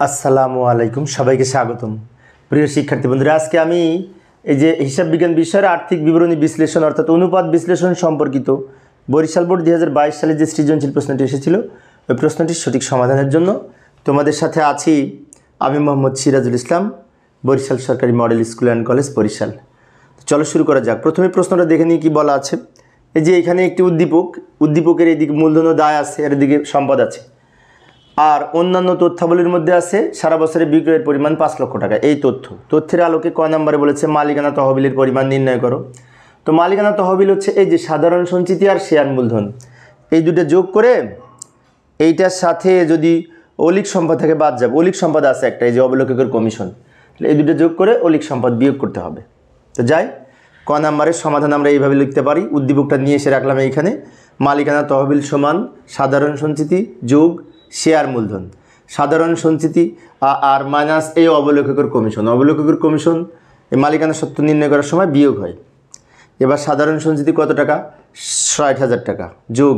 আসসালামু আলাইকুম, সবাইকে স্বাগতম। প্রিয় শিক্ষার্থী বন্ধুরা, আজকে আমি এই যে হিসাব বিজ্ঞান বিষয়ের আর্থিক বিবরণী বিশ্লেষণ অর্থাৎ অনুপাত বিশ্লেষণ সম্পর্কিত বরিশাল বোর্ড 2022 সালে যে সৃজনশীল প্রশ্নটি এসেছিল ওই প্রশ্নটির সঠিক সমাধানের জন্য তোমাদের সাথে আছি আমি মোহাম্মদ সিরাজুল ইসলাম, বরিশাল সরকারি model school and college Barishal. চলো শুরু করা যাক। প্রথমে প্রশ্নটা দেখে নিই কি বলা আছে। এই যে এখানে একটি উদ্দীপকের এইদিকে মূলধন ও দায় আছে, এর দিকে সম্পদ আছে, আর অন্যান্য তথ্যাবলীর মধ্যে আছে সারা বছরে বিক্রয়ের পরিমাণ 5 লক্ষ টাকা। এই তথ্যের আলোকে ক নম্বরে বলেছে মালিকানা তহবিলের পরিমাণ নির্ণয় করো। তো মালিকানা তহবিল হচ্ছে এই যে সাধারণ সঞ্চিতি আর শেয়ার মূলধন, এই দুটো যোগ করে এইটার সাথে যদি অলিক সম্পদ থেকে বাদ যাবে, অলিক সম্পদ আছে একটা, এই যে অবলোককের কমিশন, এই দুটো যোগ করে অলিক সম্পদ বিয়োগ করতে হবে। তো যাই, ক নম্বরের সমাধান আমরা এইভাবে লিখতে পারি। উদ্দীপকটা নিয়ে এসে রাখলাম এইখানে, মালিকানা তহবিল সমান সাধারণ সঞ্চিতি যোগ শেয়ার মূলধন, সাধারণ সঞ্চিতি আর মাইনাস এই অবলোককের কমিশন। অবলোককের কমিশন এই মালিকানা সত্ত্ব নির্ণয় করার সময় বিয়োগ হয়। এবার সাধারণ সঞ্চিতি কত টাকা? 60,000 টাকা যোগ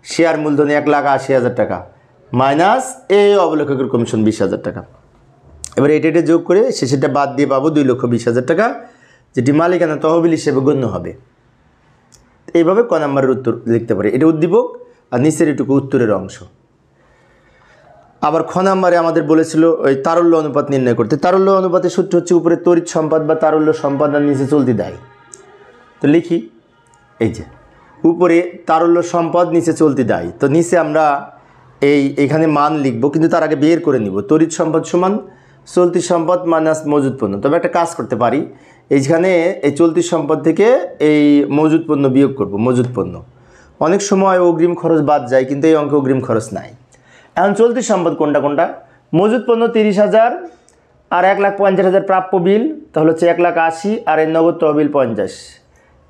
শেয়ার মূলধন 1,80,000 টাকা মাইনাস এই অবলোককের কমিশন 20,000 টাকা। এবার এটা যোগ করে শেষেরটা বাদ দিয়ে পাবো 2,20,000 টাকা, যেটি মালিকানা তহবিল হিসেবে গণ্য হবে। এইভাবে ক নম্বরের উত্তর লিখতে পারি। এটা উদ্দীপক আর নিচের এটুকু উত্তরের অংশ। আবার খ নম্বরে আমাদের বলেছিল ওই তারল্য অনুপাত নির্ণয় করতে। তারল্য অনুপাতের সূত্র হচ্ছে উপরে তড়িৎ সম্পদ বা তারল্য সম্পদ আর নিচে চলতি দায়। তো লিখি, এই যে উপরে তারল্য সম্পদ নিচে চলতি দায়। তো নিচে আমরা এইখানে মান লিখব, কিন্তু তার আগে বের করে নিব তড়িৎ সম্পদ সমান চলতি সম্পদ মাইনাস মজুদ পণ্য। তবে একটা কাজ করতে পারি, এইখানে এই চলতি সম্পদ থেকে এই মজুদ পণ্য বিয়োগ করব। মজুদ পণ্য অনেক সময় অগ্রিম খরচ বাদ যায়, কিন্তু এই অঙ্কে অগ্রিম খরচ নাই। এখন চলতি সম্পদ কোনটা? মজুদ পণ্য 30,000 আর 1,50,000 প্রাপ্য বিল, তাহলে হচ্ছে 1,80,000 আর এই নগদ তহবিল 50।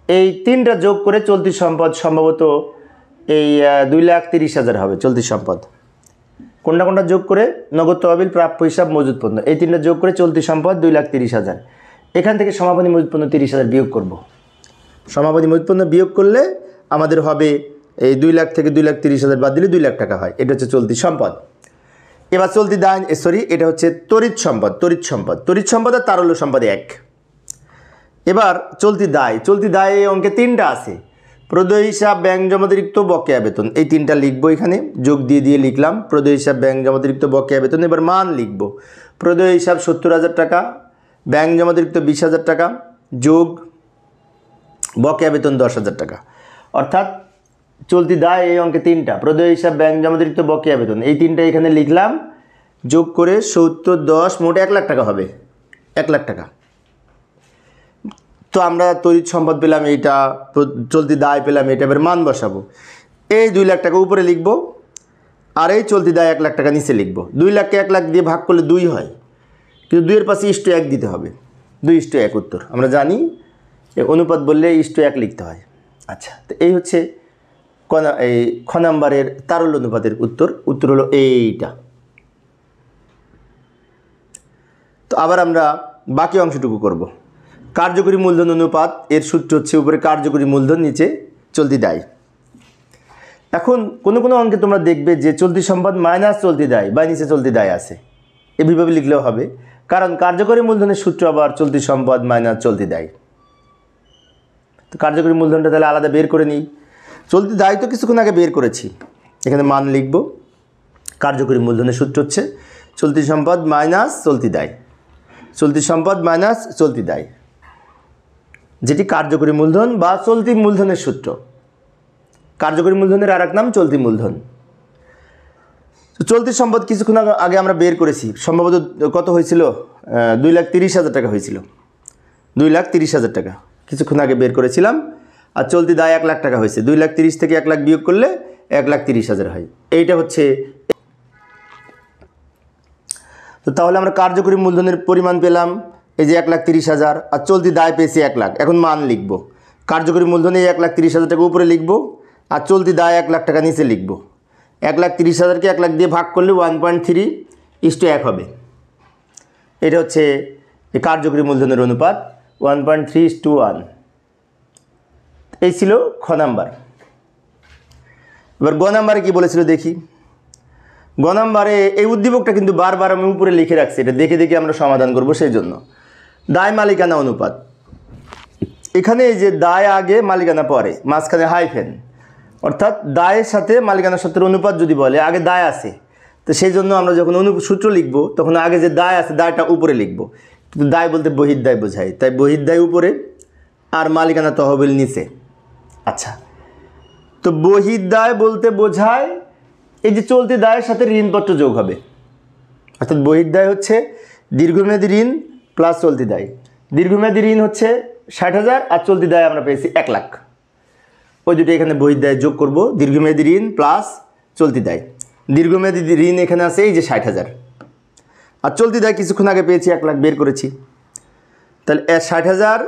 এই তিনটা যোগ করে চলতি সম্পদ সম্ভবত এই 2,30,000 হবে। চলতি সম্পদ কোনটা যোগ করে নগদ তহবিল প্রাপ্য হিসাব মজুদ পণ্য, এই তিনটা যোগ করে চলতি সম্পদ 2,30,000। এখান থেকে সমাপনী মজুদ পণ্য 30,000 বিয়োগ করব। সমাপনী মজুদ পণ্য বিয়োগ করলে আমাদের হবে এই 2 লাখ থেকে 2,30,000 বাদ দিলে 2 লাখ টাকা হয়। এটা হচ্ছে চলতি সম্পদ। এবার চলতি দায়, এটা হচ্ছে তড়িৎ সম্পদ। তড়িৎ সম্পদ আর তারল্য সম্পদ এক। এবার চলতি দায় এই অঙ্কে 3টা আছে। প্রদেয় হিসাব, ব্যাংক জমাতিরিক্ত, বকেয়া বেতন। এই 3টা লিখবো, এখানে যোগ দিয়ে লিখলাম প্রদেয় হিসাব, ব্যাংক জমাতিরিক্ত, বকেয়া বেতন। এবার মান লিখব। প্রদেয় হিসাব 70,000 টাকা, ব্যাংক জমাতিরিক্ত 20,000 টাকা যোগ বকেয়া বেতন 10,000 টাকা। অর্থাৎ চলতি দায় এই অঙ্কে 3টা, প্রদেয় হিসাব, ব্যাংক জমাতিরিক্ত, বকেয়া বেতন। এই 3টা এখানে লিখলাম, যোগ করে 70, 10 মোট 1 লাখ টাকা হবে। 1 লাখ টাকা। তো আমরা তড়িৎ সম্পদ পেলাম এইটা, চলতি দায় পেলাম এটা। এবার মান বসাবো। এই 2 লাখ টাকা উপরে লিখব, আর এই চলতি দায় 1 লাখ টাকা নিচে লিখব। 2 লাখকে 1 লাখ দিয়ে ভাগ করলে 2 হয়, কিন্তু 2 এর পাশে 1:1 দিতে হবে। 2:1 উত্তর। আমরা জানি অনুপাত বললে 1:1 লিখতে হয়। আচ্ছা, তো এই হচ্ছে এই খ নম্বরের তারল্য অনুপাতের উত্তর হলো এইটা। তো আবার আমরা বাকি অংশটুকু করব। কার্যকরী মূলধন অনুপাত, এর সূত্র হচ্ছে উপরে কার্যকরী মূলধন, নিচে চলতি দায়। এখন কোনো অঙ্কে তোমরা দেখবে যে চলতি সম্পদ মাইনাস চলতি দায় বা নিচে চলতি দায় আছে, এভাবে লিখলেও হবে, কারণ কার্যকরী মূলধনের সূত্র আবার চলতি সম্পদ মাইনাস চলতি দায়। তো কার্যকরী মূলধনটা তাহলে আলাদা বের করে নিই। চলতি দায় তো কিছুক্ষণ আগে বের করেছি, এখানে মান লিখব। কার্যকরী মূলধনের সূত্র হচ্ছে চলতি সম্পদ মাইনাস চলতি দায়, চলতি সম্পদ মাইনাস চলতি দায়, যেটি কার্যকরী মূলধন বা চলতি মূলধনের সূত্র। কার্যকরী মূলধনের আর এক নাম চলতি মূলধন। তো চলতি সম্পদ কিছুক্ষণ আগে আমরা বের করেছি, সম্ভবত কত হয়েছিল? 2,30,000 টাকা হয়েছিল। 2,30,000 টাকা কিছুক্ষণ আগে বের করেছিলাম। আর চলতি দায় 1 লাখ টাকা হয়েছে। 2,30,000 থেকে 1 লাখ বিয়োগ করলে 1,30,000 হয়। এইটা হচ্ছে। তো তাহলে আমরা কার্যকরী মূলধনের পরিমাণ পেলাম এই যে 1,30,000, আর চলতি দায় পেয়েছি 1 লাখ। এখন মান লিখব। কার্যকরী মূলধনে 1,30,000 টাকা উপরে লিখব, আর চলতি দায় 1 লাখ টাকা নিচে লিখব। 1,30,000কে 1 লাখ দিয়ে ভাগ করলে 1.3:1 হবে। এটা হচ্ছে কার্যকরী মূলধনের অনুপাত 1.3:1। এই ছিল খ নাম্বার। এবার গ নাম্বারে কি বলেছিল দেখি। গ নাম্বারে এই উদ্দীপকটা কিন্তু বারবার আমি উপরে লিখে রাখছি, এটা দেখে দেখে আমরা সমাধান করব। সেই জন্য দায় মালিকানা অনুপাত, এখানে এই যে দায় আগে মালিকানা পরে, মাঝখানে হাইফেন, অর্থাৎ দায়ের সাথে মালিকানার সূত্রের অনুপাত যদি বলে আগে দায় আছে, তো সেই জন্য আমরা যখন সূত্র লিখব তখন আগে যে দায় আছে দায়টা উপরে লিখব, কিন্তু দায় বলতে বহির্দায় বোঝায়, তাই বহির্দায় উপরে আর মালিকানা তহবিল নিচে। আচ্ছা, তো বহির্দায় বলতে বোঝায় এই যে চলতি দায়ের সাথে ঋণপত্র যোগ হবে, অর্থাৎ বহির্দায় হচ্ছে দীর্ঘমেয়াদী ঋণ প্লাস চলতি দায়। দীর্ঘমেয়াদী ঋণ হচ্ছে 60,000 আর চলতি দায় আমরা পেয়েছি 1 লাখ, ওই দুটো এখানে বহির্দায় যোগ করব, দীর্ঘমেয়াদী ঋণ প্লাস চলতি দায়। দীর্ঘমেয়াদী ঋণ এখানে আছে এই যে 60,000, আর চলতি দায় কিছুক্ষণ আগে পেয়েছি 1 লাখ বের করেছি, তাহলে 60,000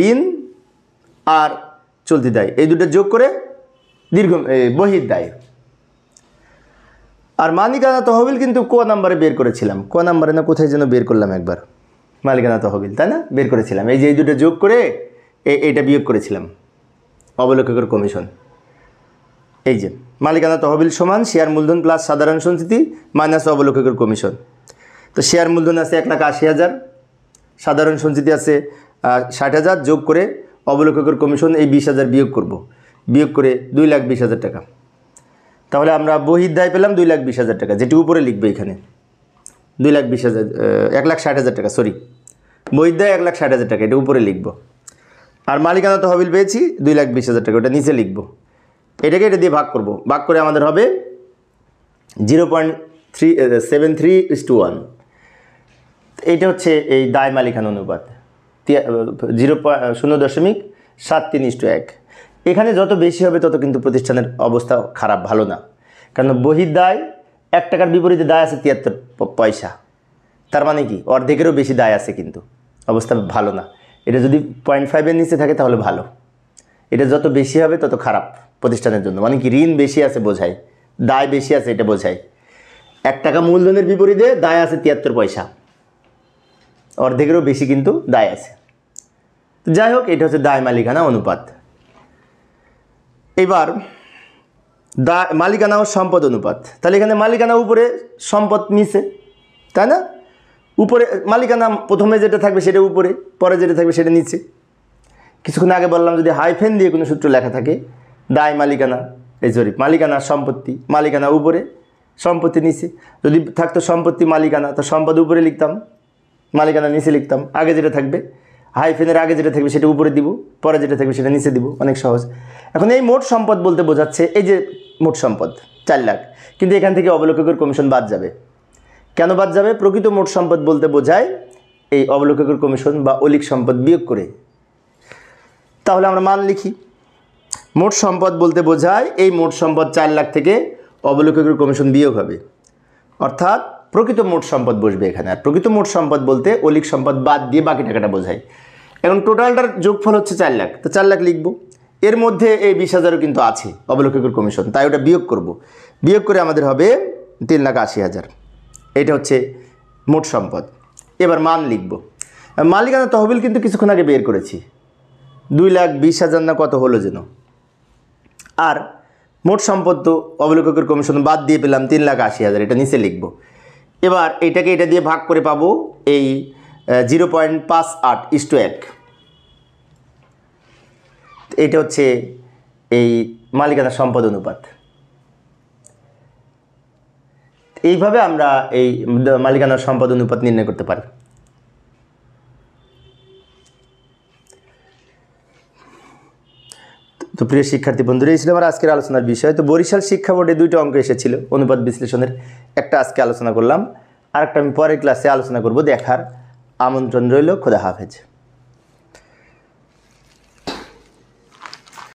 ঋণ আর চলতি দায় এই দুটো যোগ করে বহির্দায়। আর মালিকানা তহবিল কিন্তু ক নাম্বারে বের করেছিলাম, ক নাম্বারে না কোথায় যেন বের করলাম একবার, মালিকানা তহবিল, তাই না? বের করেছিলাম, এই যে এই দুটো যোগ করে এইটা বিয়োগ করেছিলাম, অবলোককের কমিশন। এই যে মালিকানা তহবিল সমান শেয়ার মূলধন প্লাস সাধারণ সঞ্চিতি মাইনাস অবলোককের কমিশন। তো শেয়ার মূলধন আছে 1,80,000, সাধারণ সঞ্চিতি আছে 60,000, যোগ করে অবলোককের কমিশন এই 20,000 বিয়োগ করব, বিয়োগ করে 2,20,000 টাকা। তাহলে আমরা বহির্দায় পেলাম 2,20,000 টাকা, যেটি উপরে লিখবে এখানে 2,20,000, 1,60,000 টাকা, সরি, বহির্দায় 1,60,000 টাকা, এটা উপরে লিখব। আর মালিকানা তহবিল পেয়েছি 2,20,000 টাকা, ওটা নিচে লিখব। এটাকে এটা দিয়ে ভাগ করব, ভাগ করে আমাদের হবে 0.73:1। এইটা হচ্ছে এই দায় মালিকানা অনুপাত 0.73:1। এখানে যত বেশি হবে তত কিন্তু প্রতিষ্ঠানের অবস্থা খারাপ, ভালো না, কারণ বহির্দায় 1 টাকার বিপরীতে দায় আছে 73 পয়সা, তার মানে কি অর্ধেকেরও বেশি দায় আছে, কিন্তু অবস্থা ভালো না। এটা যদি 0.5-এর নিচে থাকে তাহলে ভালো, এটা যত বেশি হবে তত খারাপ প্রতিষ্ঠানের জন্য, মানে কি ঋণ বেশি আছে বোঝায়, দায় বেশি আছে এটা বোঝায়। 1 টাকা মূলধনের বিপরীতে দায় আছে 73 পয়সা, অর্ধেকেরও বেশি কিন্তু দায় আছে। যাই হোক, এটা হচ্ছে দায় মালিকানা অনুপাত। এবার মালিকানা ও সম্পদ অনুপাত, তাহলে এখানে মালিকানা উপরে, সম্পদ নিচে, তাই না? উপরে মালিকানা প্রথমে যেটা থাকবে সেটা উপরে, পরে যেটা থাকবে সেটা নিচে। কিছুক্ষণ আগে বললাম যদি হাইফেন দিয়ে কোনো সূত্র লেখা থাকে, দায় মালিকানা, মালিকানা সম্পত্তি, মালিকানা উপরে সম্পত্তি নিচে। যদি থাকতো সম্পত্তি মালিকানা, তো সম্পদ উপরে লিখতাম, মালিকানা নিচে লিখতাম। আগে যেটা থাকবে, হাইফেনের আগে যেটা থাকবে সেটা উপরে দিব, পরে যেটা থাকবে সেটা নিচে দিব, অনেক সহজ। এখন এই মোট সম্পদ বলতে বোঝাচ্ছে এই যে মোট সম্পদ 4 লাখ, কিন্তু এখান থেকে অবলোককের কমিশন বাদ যাবে। কেন বাদ যাবে? প্রকৃত মোট সম্পদ বলতে বোঝায় এই অবলোককের কমিশন বা অলিক সম্পদ বিয়োগ করে। তাহলে আমরা মান লিখি, মোট সম্পদ বলতে বোঝায় এই মোট সম্পদ 4 লাখ থেকে অবলোককের কমিশন বিয়োগ হবে, অর্থাৎ প্রকৃত মোট সম্পদ বসবে এখানে। আর প্রকৃত মোট সম্পদ বলতে অলিক সম্পদ বাদ দিয়ে বাকি টাকাটা বোঝায়। এখন টোটালটার যোগফল হচ্ছে 4 লাখ, তো 4 লাখ লিখব। এর মধ্যে এই 20,000 কিন্তু আছে অবলোককের কমিশন, তাই ওটা বিয়োগ করব। বিয়োগ করে আমাদের হবে 3,80,000। এটা হচ্ছে মোট সম্পদ। এবার মান লিখব। মালিকানা তহবিল কিন্তু কিছুক্ষণ আগে বের করেছি, 2,20,000 না কত হলো যেন। আর মোট সম্পদ তো অবলোককের কমিশন বাদ দিয়ে পেলাম 3,80,000, এটা নিচে লিখব। এবার এটাকে এটা দিয়ে ভাগ করে পাবো এই 0.58:1। এটা হচ্ছে এই মালিকানা সম্পদ অনুপাত। এইভাবে আমরা এই মালিকানা সম্পদ অনুপাত নির্ণয় করতে পারি। তো প্রিয় শিক্ষার্থী বন্ধুরা, এই ছিল আমার আজকের আলোচনার বিষয়। তো বরিশাল শিক্ষা বোর্ডে 2টা অঙ্ক এসেছিল অনুপাত বিশ্লেষণের, একটা আজকে আলোচনা করলাম, আরেকটা আমি পরের ক্লাসে আলোচনা করব। দেখার আমন্ত্রণ রইল। খোদা হাফেজ।